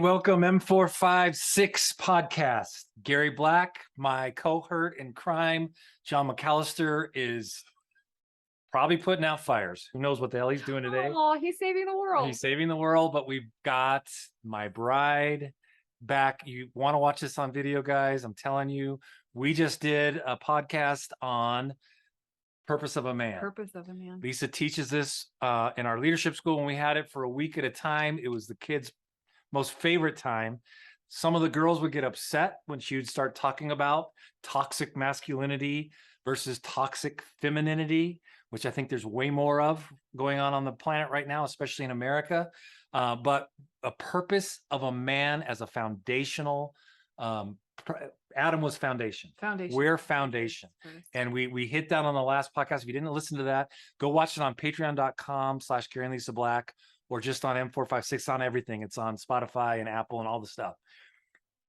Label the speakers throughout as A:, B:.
A: welcome M456 podcast. Gary Black, my cohort in crime, John McAllister, is probably putting out fires. Who knows what the hell he's doing today?
B: Oh, he's saving the world.
A: He's saving the world, but we've got my bride back. You want to watch this on video, guys? I'm telling you, we just did a podcast on Purpose of a Man.
B: Purpose of a Man.
A: Lisa teaches this in our leadership school when we had it for a week at a time. It was the kids' most favorite time. Some of the girls would get upset when she would start talking about toxic masculinity versus toxic femininity, which I think there's way more of going on the planet right now, especially in America. But a purpose of a man as a foundational, Adam was foundation. We're foundation. And we hit that on the last podcast. If you didn't listen to that, go watch it on patreon.com/Gary and Lisa Black, or just on M456 on everything. It's on Spotify and Apple and all the stuff.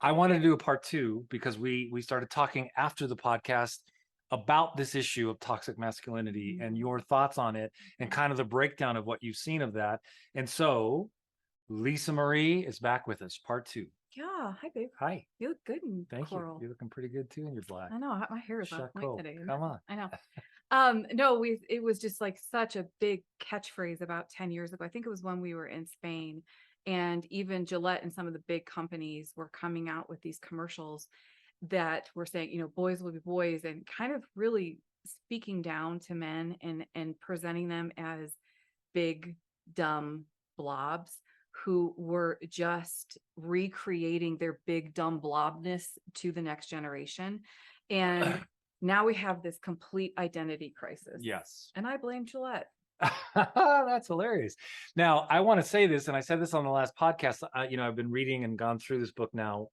A: I wanted to do a part 2 because we started talking after the podcast about this issue of toxic masculinity and your thoughts on it and kind of the breakdown of what you've seen of that. And so Lisa Marie is back with us, part 2.
B: Yeah. Hi, babe.
A: Hi.
B: You look good in
A: Thank
B: coral.
A: you. You're looking pretty good too in your black.
B: I know. My hair is on point today.
A: Come on.
B: I know. No, it was just like such a big catchphrase about 10 years ago. I think it was when we were in Spain, and even Gillette and some of the big companies were coming out with these commercials that were saying, you know, boys will be boys, and kind of really speaking down to men and presenting them as big, dumb blobs who were just recreating their big, dumb blobness to the next generation. And now we have this complete identity crisis.
A: Yes.
B: And I blame Gillette.
A: That's hilarious. Now, I want to say this, and I said this on the last podcast. I've been reading and gone through this book now,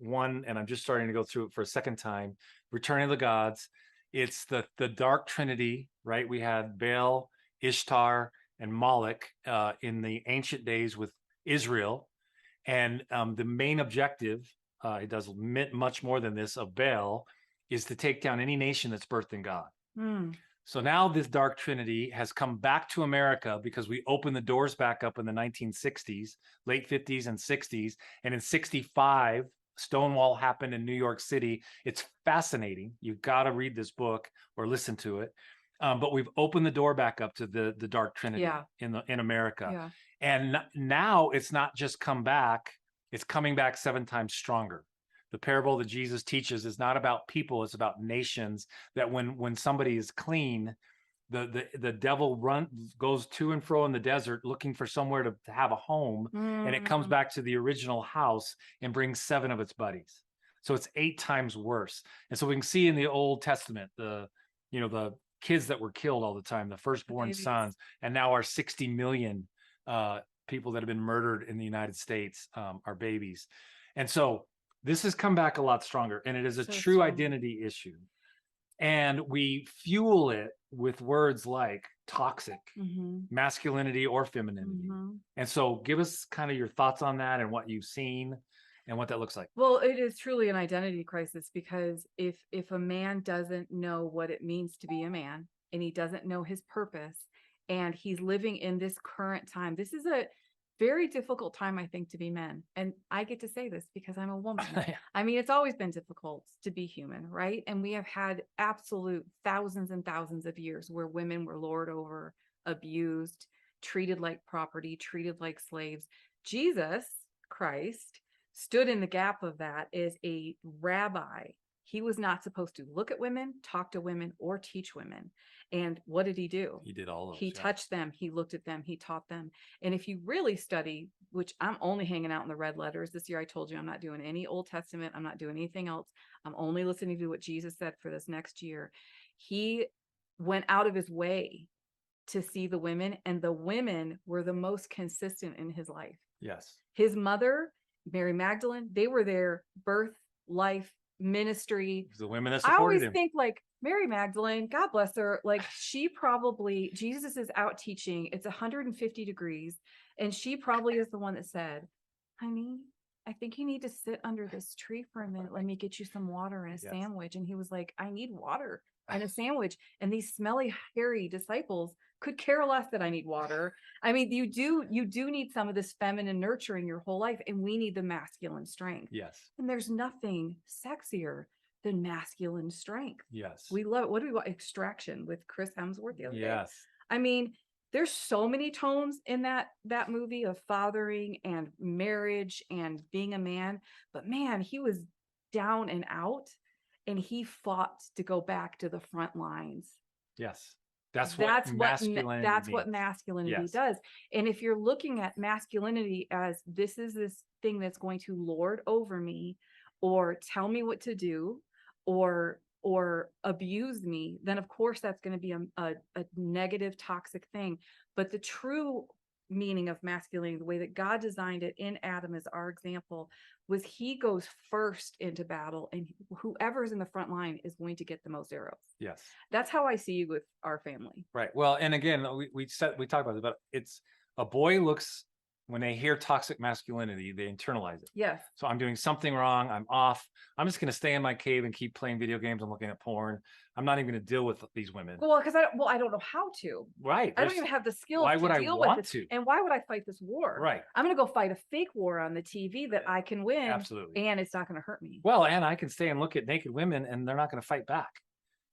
A: and I'm just starting to go through it for a second time, Return of the Gods. It's the dark trinity, right? We had Baal, Ishtar, and Moloch in the ancient days with Israel. And the main objective, it does much more than this, of Baal, is to take down any nation that's birthed in God. So now this dark trinity has come back to America because we opened the doors back up in the 1960s, late 50s and 60s. And in 65, Stonewall happened in New York City. It's fascinating. You've got to read this book or listen to it. But we've opened the door back up to the dark trinity in America.
B: Yeah.
A: And now it's not just come back, it's coming back 7 times stronger. The parable that Jesus teaches is not about people, it's about nations, that when somebody is clean, the devil goes to and fro in the desert looking for somewhere to have a home, and it comes back to the original house and brings 7 of its buddies. So it's 8 times worse. And so we can see in the Old Testament the kids that were killed all the time, the firstborn sons, and now our 60 million people that have been murdered in the United States are babies. And so this has come back a lot stronger, and it is a true identity issue. And we fuel it with words like toxic, masculinity or femininity. And so give us kind of your thoughts on that and what you've seen and what that looks like.
B: Well, it is truly an identity crisis, because if a man doesn't know what it means to be a man, and he doesn't know his purpose, and he's living in this current time, this is a very difficult time, I think, to be men. And I get to say this because I'm a woman. I mean, it's always been difficult to be human, right? And we have had absolute thousands and thousands of years where women were lorded over, abused, treated like property, treated like slaves. Jesus Christ stood in the gap of that as a rabbi. He was not supposed to look at women, talk to women, or teach women. And what did he do?
A: He did all of those.
B: He touched them. He looked at them. He taught them. And if you really study, which I'm only hanging out in the red letters this year, I told you I'm not doing any Old Testament. I'm not doing anything else. I'm only listening to what Jesus said for this next year. He went out of his way to see the women, and the women were the most consistent in his life.
A: Yes.
B: His mother, Mary Magdalene, they were there, birth, life, ministry.
A: The women that supported
B: I always
A: him.
B: think, like, Mary Magdalene, God bless her, like, she probably, Jesus is out teaching, it's 150 degrees, and she probably is the one that said, honey, I think you need to sit under this tree for a minute. Let me get you some water and a
A: Yes.
B: sandwich. And he was like, I need water and a sandwich. And these smelly, hairy disciples could care less that I need water. I mean, you do need some of this feminine nurturing your whole life, and we need the masculine strength.
A: Yes.
B: And there's nothing sexier than masculine strength.
A: Yes.
B: We love, what do we want? Extraction with Chris Hemsworth the other day.
A: Yes.
B: I mean, there's so many tones in that movie of fathering and marriage and being a man, but man, he was down and out, and he fought to go back to the front lines.
A: Yes. That's what
B: masculinity
A: Yes.
B: does. And if you're looking at masculinity as this is this thing that's going to lord over me or tell me what to do or abuse me, then of course that's going to be a negative, toxic thing. But the true meaning of masculinity, the way that God designed it in Adam as our example, was he goes first into battle, and whoever's in the front line is going to get the most arrows.
A: Yes.
B: That's how I see you with our family.
A: Right. Well, and again, we talked about it, but it's a boy looks, when they hear toxic masculinity, they internalize it.
B: Yes.
A: So I'm doing something wrong. I'm off. I'm just going to stay in my cave and keep playing video games and looking at porn. I'm not even going to deal with these women.
B: Well, because I don't know how to.
A: Right.
B: I don't even have the skills
A: why
B: to
A: would I
B: deal
A: want
B: with it.
A: to?
B: And why would I fight this war?
A: Right.
B: I'm going to go fight a fake war on the TV that I can win.
A: Absolutely.
B: And it's not going to hurt me.
A: Well, and I can stay and look at naked women, and they're not going to fight back.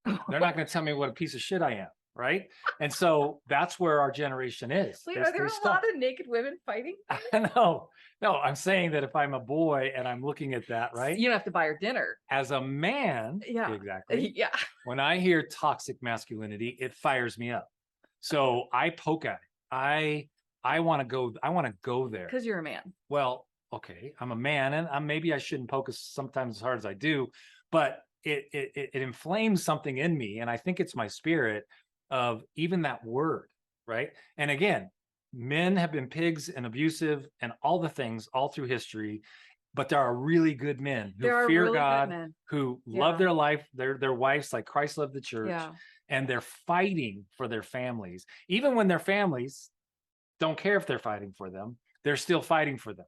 A: They're not going to tell me what a piece of shit I am. Right. And so that's where our generation is.
B: Wait, are there a lot of naked women fighting?
A: No, I'm saying that if I'm a boy and I'm looking at that, right?
B: You don't have to buy her dinner.
A: As a man,
B: yeah,
A: exactly.
B: Yeah.
A: When I hear toxic masculinity, it fires me up. So I poke at it. I want to go there.
B: Because you're a man.
A: Well, okay, I'm a man, and maybe I shouldn't poke sometimes as hard as I do, but it inflames something in me, and I think it's my spirit of even that word, right? And again, men have been pigs and abusive and all the things all through history, but there are really good men who fear
B: really
A: God, who love their life, their wives like Christ loved the church, and they're fighting for their families. Even when their families don't care if they're fighting for them, they're still fighting for them,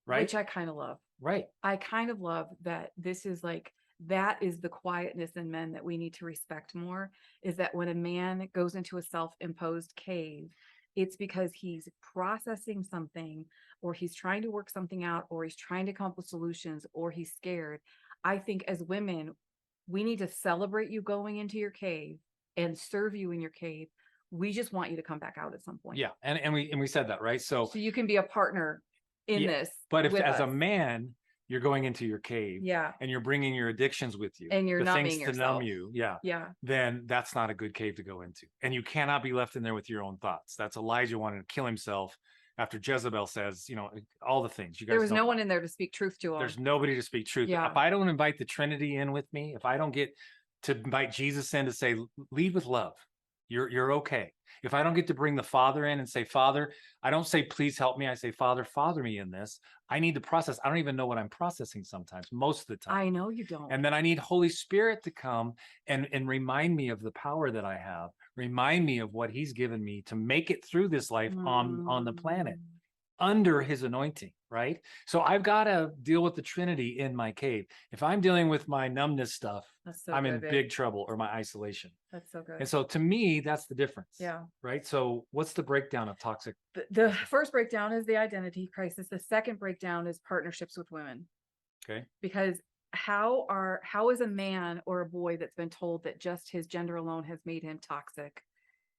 A: right?
B: Which I kind of love.
A: Right.
B: I kind of love that this is like, that is the quietness in men that we need to respect more, is that when a man goes into a self-imposed cave, it's because he's processing something, or he's trying to work something out, or he's trying to come up with solutions, or he's scared. I think as women, we need to celebrate you going into your cave and serve you in your cave. We just want you to come back out at some point.
A: Yeah. And we said that, right? So
B: you can be a partner in this.
A: But if as a man, you're going into your cave, and you're bringing your addictions with you,
B: and you're
A: the
B: numbing
A: things
B: yourself.
A: to numb you, then that's not a good cave to go into. And you cannot be left in there with your own thoughts. That's Elijah wanting to kill himself after Jezebel says, all the things. You guys,
B: there was no one in there to speak truth to him.
A: There's nobody to speak truth. If I don't invite the Trinity in with me, if I don't get to invite Jesus in to say, lead with love, you're okay. If I don't get to bring the Father in and say, Father, I don't say, please help me. I say, Father me in this. I need to process. I don't even know what I'm processing sometimes, most of the time.
B: I know you don't.
A: And then I need Holy Spirit to come and remind me of the power that I have. Remind me of what he's given me to make it through this life on the planet under his anointing, right? So I've got to deal with the Trinity in my cave. If I'm dealing with my numbness stuff, I'm in big trouble, or my isolation.
B: That's so good.
A: And so to me, that's the difference.
B: Yeah.
A: Right. So what's the breakdown of toxic?
B: The first breakdown is the identity crisis. The second breakdown is partnerships with women.
A: Okay.
B: Because how is a man or a boy that's been told that just his gender alone has made him toxic,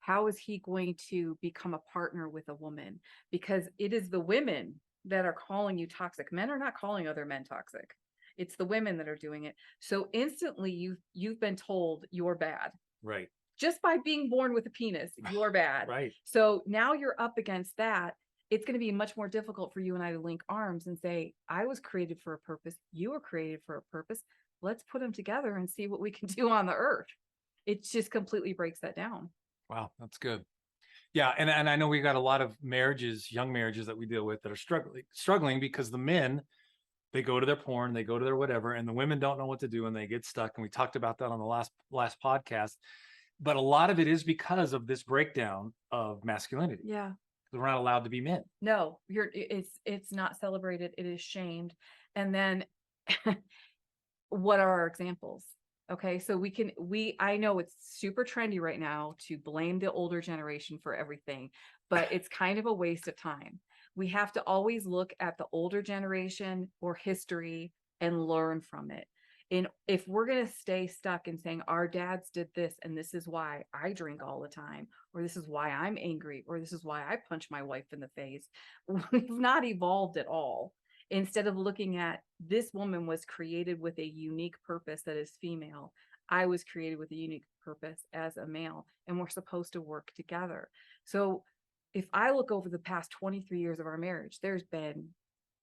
B: how is he going to become a partner with a woman? Because it is the women that are calling you toxic. Men are not calling other men toxic. It's the women that are doing it. So instantly you've been told you're bad.
A: Right.
B: Just by being born with a penis, you're bad.
A: Right.
B: So now you're up against that. It's going to be much more difficult for you and I to link arms and say, I was created for a purpose. You were created for a purpose. Let's put them together and see what we can do on the earth. It just completely breaks that down.
A: Wow, that's good. Yeah, and I know we got a lot of marriages, young marriages that we deal with that are struggling because the men, they go to their porn, they go to their whatever, and the women don't know what to do and they get stuck. And we talked about that on the last podcast. But a lot of it is because of this breakdown of masculinity.
B: Yeah.
A: We're not allowed to be men.
B: No, it's not celebrated. It is shamed. And then what are our examples? Okay, so I know it's super trendy right now to blame the older generation for everything, but it's kind of a waste of time. We have to always look at the older generation or history and learn from it. And if we're going to stay stuck in saying our dads did this and this is why I drink all the time, or this is why I'm angry, or this is why I punch my wife in the face, we've not evolved at all. Instead of looking at this woman was created with a unique purpose that is female, I was created with a unique purpose as a male, and we're supposed to work together. So if I look over the past 23 years of our marriage, there's been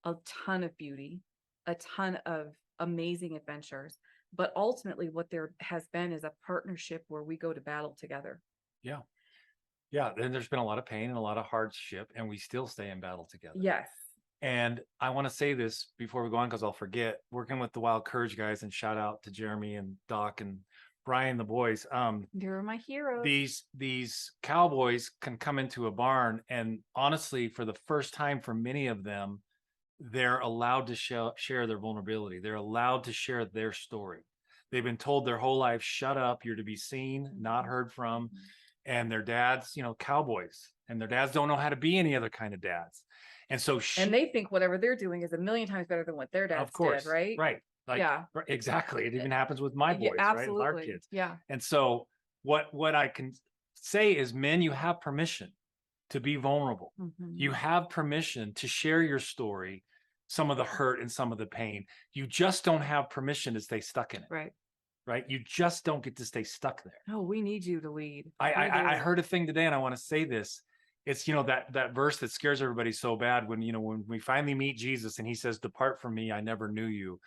B: a ton of beauty, a ton of amazing adventures, but ultimately what there has been is a partnership where we go to battle together.
A: Yeah. Yeah. And there's been a lot of pain and a lot of hardship, and we still stay in battle together.
B: Yes.
A: And I want to say this before we go on, because I'll forget, working with the Wild Courage guys, and shout out to Jeremy and Doc and Brian, the boys.
B: You're my hero.
A: These cowboys can come into a barn, and honestly, for the first time for many of them, they're allowed to share their vulnerability. They're allowed to share their story. They've been told their whole life, shut up, you're to be seen, not heard from. And their dads, cowboys, and their dads don't know how to be any other kind of dads. And so
B: and they think whatever they're doing is a million times better than what their dads
A: of course,
B: did, right?
A: Right. Like,
B: yeah,
A: exactly. It even happens with my boys, right? With our kids.
B: Yeah.
A: And so what I can say is, men, you have permission to be vulnerable. You have permission to share your story, some of the hurt and some of the pain. You just don't have permission to stay stuck in it. Right. You just don't get to stay stuck there.
B: No, we need you to lead.
A: I heard a thing today, and I want to say this. It's, that verse that scares everybody so bad when we finally meet Jesus and he says, depart from me, I never knew you.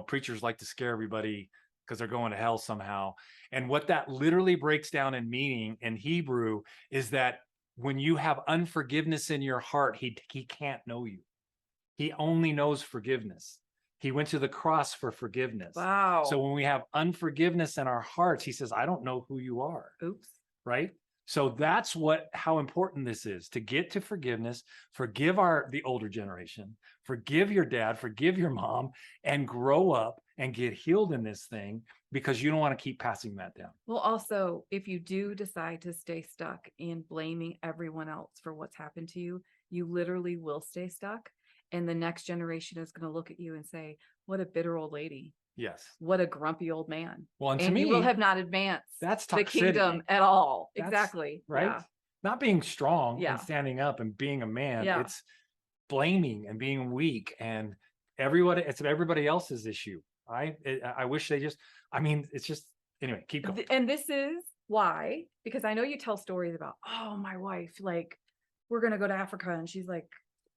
A: Preachers like to scare everybody because they're going to hell somehow. And what that literally breaks down in meaning in Hebrew is that when you have unforgiveness in your heart, he can't know you. He only knows forgiveness. He went to the cross for forgiveness.
B: Wow.
A: So when we have unforgiveness in our hearts, he says, I don't know who you are.
B: Oops.
A: Right? So that's how important this is, to get to forgiveness, forgive the older generation, forgive your dad, forgive your mom, and grow up and get healed in this thing, because you don't want to keep passing that down.
B: Well, also, if you do decide to stay stuck in blaming everyone else for what's happened to you, you literally will stay stuck. And the next generation is going to look at you and say, what a bitter old lady.
A: Yes.
B: What a grumpy old man.
A: Well, and
B: to me, you will have not advanced
A: that's
B: the kingdom at all. Exactly.
A: Right.
B: Yeah.
A: Not being strong and standing up and being a man.
B: Yeah.
A: It's blaming and being weak, and it's everybody else's issue. I wish they just, it's just, anyway, keep going.
B: And this is why, because I know you tell stories about, oh, my wife, like, we're going to go to Africa. And she's like,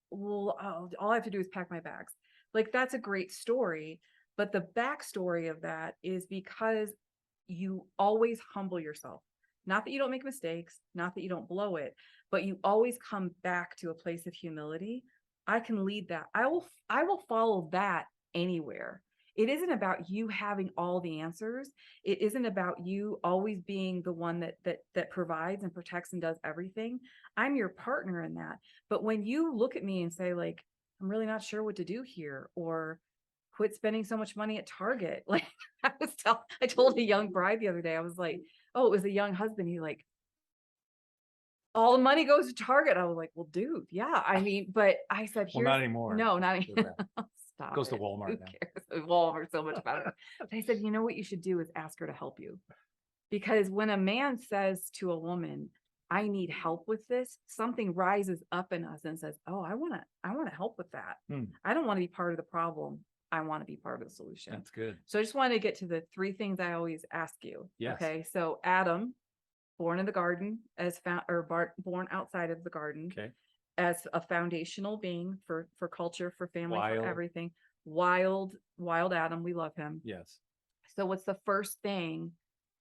B: well, all I have to do is pack my bags. Like, that's a great story. But the backstory of that is because you always humble yourself. Not that you don't make mistakes, not that you don't blow it, but you always come back to a place of humility. I can lead that. I will follow that anywhere. It isn't about you having all the answers. It isn't about you always being the one that provides and protects and does everything. I'm your partner in that. But when you look at me and say, like, I'm really not sure what to do here, or quit spending so much money at Target. Like, I told a young bride the other day, I was like, oh, it was a young husband. He like, all the money goes to Target. I was like, well, dude, yeah. But I said,
A: well, not anymore.
B: No, not anymore. Stop.
A: Goes to Walmart.
B: Who cares? Walmart's so much better. But I said, you know what you should do is ask her to help you. Because when a man says to a woman, I need help with this, something rises up in us and says, oh, I want to help with that. I don't want to be part of the problem. I want to be part of the solution.
A: That's good.
B: So I just wanted to get to the three things I always ask you.
A: Yes.
B: Okay. So Adam, born in the garden, born outside of the garden, as a foundational being for culture, for family, for everything. Wild Adam. We love him.
A: Yes.
B: So what's the first thing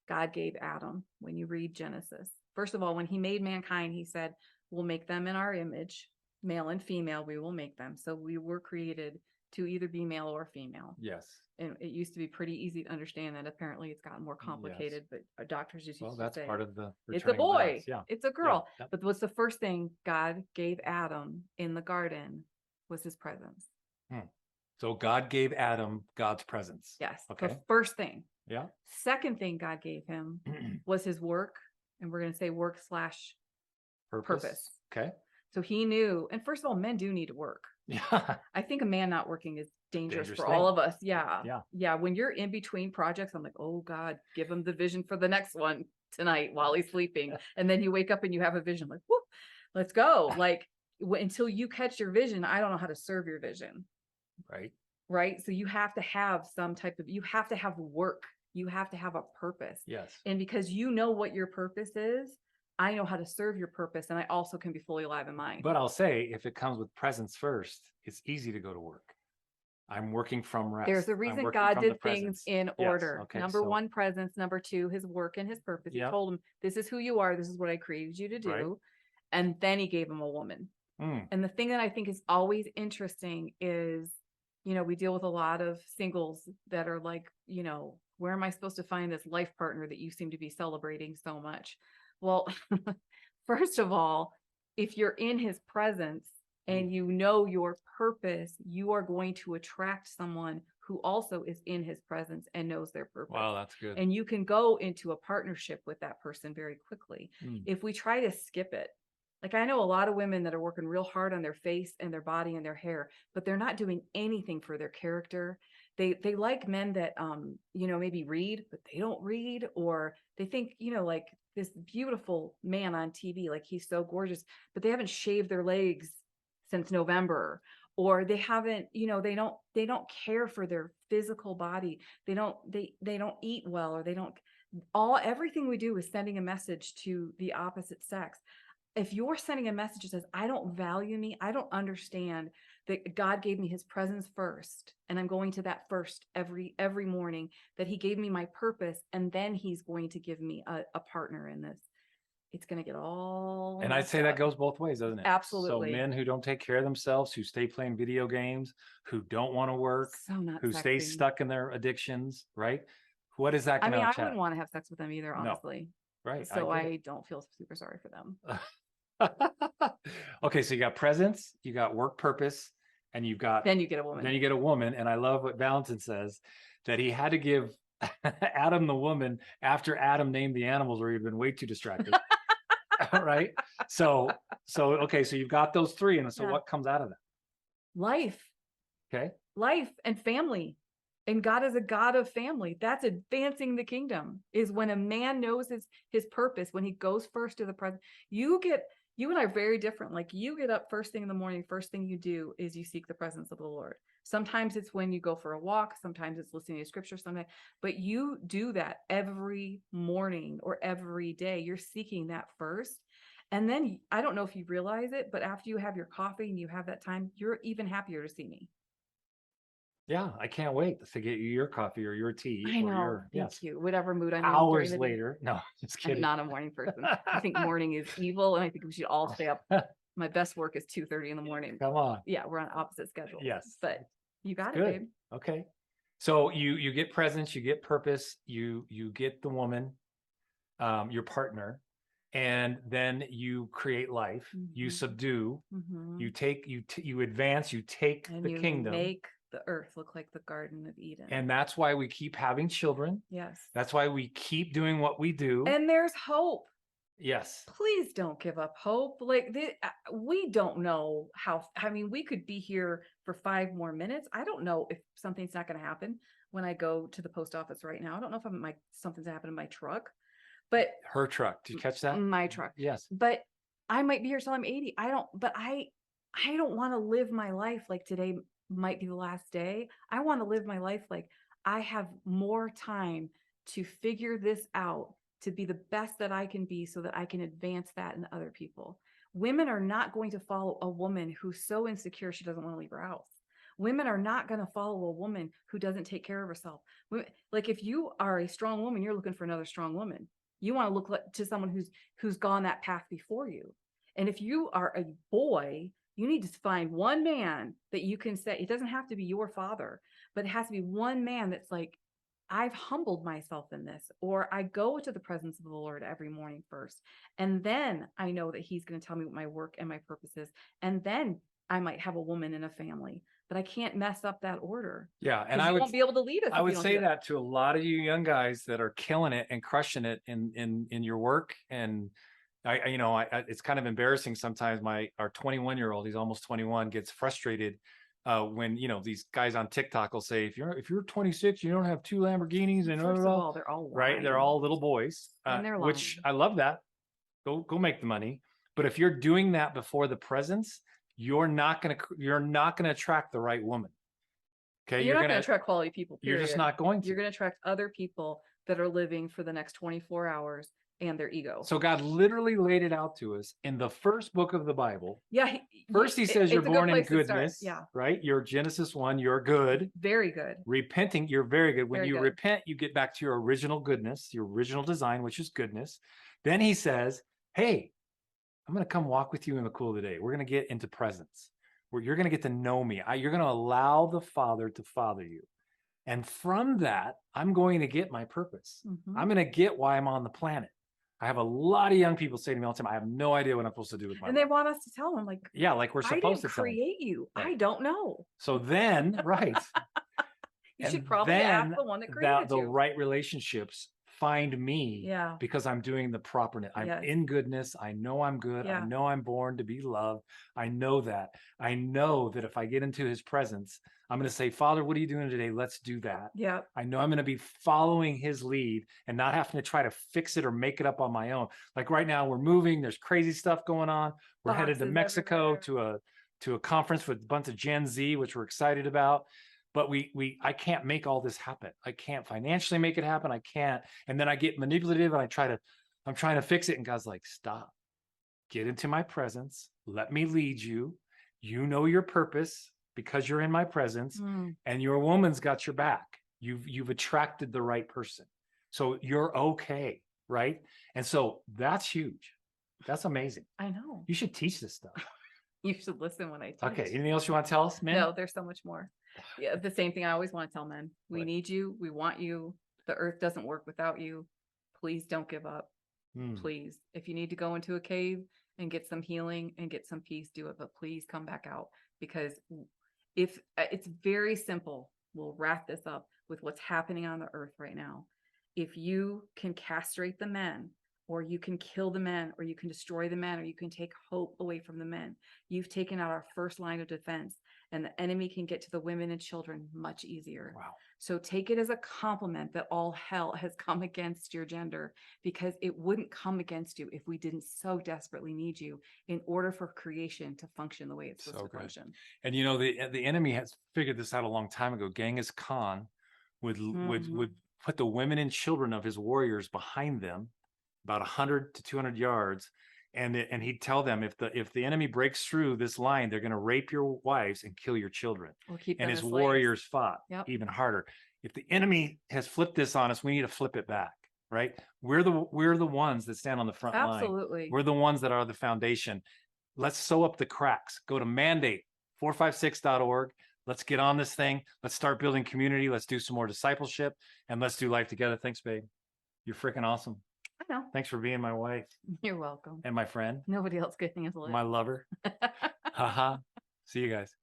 B: God gave Adam when you read Genesis? First of all, when he made mankind, he said, we'll make them in our image, male and female, we will make them. So we were created to either be male or female.
A: Yes.
B: And it used to be pretty easy to understand that. Apparently it's gotten more complicated, but our doctors just used to
A: That's
B: say,
A: part of the
B: it's a
A: returning of the
B: boy,
A: house. Yeah.
B: it's a girl.
A: Yep.
B: But what's the first thing God gave Adam in the garden was his presence.
A: So God gave Adam God's presence.
B: Yes.
A: Okay.
B: The first thing.
A: Yeah.
B: Second thing God gave him was his work. And we're going to say work / purpose.
A: Okay.
B: So he knew, and first of all, men do need to work.
A: Yeah.
B: I think a man not working is dangerous for
A: thing.
B: all of us. Yeah.
A: Yeah.
B: Yeah. When you're in between projects, I'm like, oh God, give him the vision for the next one tonight while he's sleeping. And then you wake up and you have a vision like, whoop, let's go. Like until you catch your vision, I don't know how to serve your vision.
A: Right.
B: Right. So you have to have some type of, you have to have work. You have to have a purpose.
A: Yes.
B: And because you know what your purpose is, I know how to serve your purpose, and I also can be fully alive in mine.
A: But I'll say, if it comes with presence first, it's easy to go to work. I'm working from rest.
B: There's a reason God did things in order.
A: Okay,
B: Number one, presence. Number two, his work and his purpose. He told him, this is who you are. This is what I created you to do. Right. And then he gave him a woman. And the thing that I think is always interesting is, you know, we deal with a lot of singles that are like, you know, where am I supposed to find this life partner that you seem to be celebrating so much? Well, first of all, if you're in his presence and you know your purpose, you are going to attract someone who also is in his presence and knows their purpose.
A: Wow, that's good.
B: And you can go into a partnership with that person very quickly. If we try to skip it, like I know a lot of women that are working real hard on their face and their body and their hair, but they're not doing anything for their character. They like men that, you know, maybe read, but they don't read, or they think, you know, like this beautiful man on TV, like he's so gorgeous, but they haven't shaved their legs since November, or they haven't, you know, they don't care for their physical body. They don't eat well, or they don't, everything we do is sending a message to the opposite sex. If you're sending a message that says, I don't value me, I don't understand that God gave me his presence first, and I'm going to that first every morning, that he gave me my purpose, and then he's going to give me a partner in this. It's going to get all.
A: And I'd say that goes both ways, doesn't it?
B: Absolutely.
A: So men who don't take care of themselves, who stay playing video games, who don't want to work, who stay stuck in their addictions, right? What is that going to
B: I wouldn't want to have sex with them either, honestly.
A: No. Right.
B: So I don't feel super sorry for them.
A: Okay, so you got presence, you got work purpose, and you've got
B: then you get a woman.
A: Then you get a woman. And I love what Valentin says, that he had to give Adam the woman after Adam named the animals, or he'd been way too distracted. Right. So okay, so you've got those three, and so what comes out of that?
B: Life.
A: Okay. Life
B: and family. And God is a God of family. That's advancing the kingdom, is when a man knows his purpose, when he goes first to the present. You and I are very different. Like, you get up first thing in the morning, first thing you do is you seek the presence of the Lord. Sometimes it's when you go for a walk, sometimes it's listening to scripture, sometimes, but you do that every morning or every day. You're seeking that first. And then I don't know if you realize it, but after you have your coffee and you have that time, you're even happier to see me.
A: Yeah, I can't wait to get you your coffee or your tea.
B: I know. Thank you. Whatever mood I'm in.
A: Hours later. No, just kidding.
B: I'm not a morning person. I think morning is evil, and I think we should all stay up. My best work is 2:30 in the morning.
A: Come on.
B: Yeah, we're on opposite schedules.
A: Yes.
B: But you got
A: it,
B: babe.
A: Okay. So you get presence, you get purpose, you get the woman, your partner, and then you create life. You subdue. You advance. You take the kingdom.
B: Make the earth look like the Garden of Eden.
A: And that's why we keep having children.
B: Yes.
A: That's why we keep doing what we do.
B: And there's hope.
A: Yes.
B: Please don't give up hope. Like, we don't know how, I mean, we could be here for 5 more minutes. I don't know if something's not going to happen when I go to the post office right now. I don't know if something's happened in my truck, but
A: her truck, did you catch that?
B: My truck.
A: Yes.
B: But I might be here till I'm 80. I don't want to live my life like today might be the last day. I want to live my life like I have more time to figure this out, to be the best that I can be, so that I can advance that in other people. Women are not going to follow a woman who's so insecure she doesn't want to leave her house. Women are not going to follow a woman who doesn't take care of herself. Like, if you are a strong woman, you're looking for another strong woman. You want to look to someone who's gone that path before you. And if you are a boy You need to find one man that you can say, it doesn't have to be your father, but it has to be one man that's like, I've humbled myself in this, or I go to the presence of the Lord every morning first. And then I know that he's going to tell me what my work and my purpose is. And then I might have a woman in a family, but I can't mess up that order.
A: Yeah. And
B: Because you won't be able to lead us.
A: I
B: if you
A: would
B: don't
A: say
B: do
A: that to a lot of you young guys that are killing it and crushing it in your work. And it's kind of embarrassing sometimes. Our 21-year-old, he's almost 21, gets frustrated when these guys on TikTok will say, if you're 26, you don't have 2 Lamborghinis and
B: First of all, they're all
A: right. They're
B: lying.
A: all little boys,
B: And they're
A: which
B: lying.
A: I love that. Go make the money. But if you're doing that before the presence, you're not gonna attract the right woman. Okay,
B: You're not going to attract quality people.
A: You're just
B: period.
A: not going to.
B: You're going to attract other people that are living for the next 24 hours and their ego.
A: So God literally laid it out to us in the first book of the Bible.
B: Yeah.
A: First, he says you're born in goodness.
B: Yeah.
A: Right? You're Genesis 1, you're good.
B: Very good.
A: Repenting, you're very good. When
B: Very
A: you
B: good.
A: repent, you get back to your original goodness, your original design, which is goodness. Then he says, hey, I'm going to come walk with you in the cool of the day. We're going to get into presence where you're going to get to know me. You're going to allow the Father to father you. And from that, I'm going to get my purpose.
B: Mhm.
A: I'm going to get why I'm on the planet. I have a lot of young people say to me all the time, I have no idea what I'm supposed to do with my life.
B: And they want us to tell them, like,
A: yeah, like we're supposed to
B: create you.
A: Right.
B: I don't know.
A: So then, right.
B: You should probably ask the one that created
A: the
B: you.
A: right relationships find me.
B: Yeah.
A: Because I'm doing the proper. I'm
B: Yes.
A: in goodness. I know I'm good.
B: Yeah.
A: I know I'm born to be loved. I know that. I know that if I get into his presence, I'm going to say, Father, what are you doing today? Let's do that.
B: Yeah.
A: I know I'm going to be following his lead and not having to try to fix it or make it up on my own. Like right now we're moving, there's crazy stuff going on. We're headed to
B: Boxes
A: Mexico
B: everywhere.
A: to a conference with a bunch of Gen Z, which we're excited about. But I can't make all this happen. I can't financially make it happen. I can't. And then I get manipulative and I'm trying to fix it. And God's like, stop, get into my presence. Let me lead you. You know your purpose because you're in my presence, and your woman's got your back. You've attracted the right person. So you're okay. Right. And so that's huge. That's amazing.
B: I know.
A: You should teach this stuff.
B: You should listen when I teach.
A: Okay. Anything else you want to tell us, man?
B: No, there's so much more. Yeah, the same thing I always want to tell men. We
A: What?
B: need you. We want you. The earth doesn't work without you. Please don't give up. Please. If you need to go into a cave and get some healing and get some peace, do it. But please come back out, because if it's very simple, we'll wrap this up with what's happening on the earth right now. If you can castrate the men, or you can kill the men, or you can destroy the men, or you can take hope away from the men, you've taken out our first line of defense, and the enemy can get to the women and children much easier.
A: Wow.
B: So take it as a compliment that all hell has come against your gender, because it wouldn't come against you if we didn't so desperately need you in order for creation to function the way it's supposed to function.
A: And the enemy has figured this out a long time ago. Genghis Khan would put the women and children of his warriors behind them, about 100 to 200 yards, and he'd tell them, if the enemy breaks through this line, they're going to rape your wives and kill your children.
B: Or keep
A: and
B: them
A: his
B: as slaves.
A: warriors fought
B: even
A: harder. If the enemy has flipped this on us, we need to flip it back. Right? We're the ones that stand on the front line.
B: Absolutely.
A: We're the ones that are the foundation. Let's sew up the cracks. Go to mandate456.org. Let's get on this thing. Let's start building community. Let's do some more discipleship, and let's do life together. Thanks, babe. You're freaking awesome.
B: I know.
A: Thanks for being my wife.
B: You're welcome.
A: And my friend.
B: Nobody else getting his life.
A: My lover. Haha. See you guys.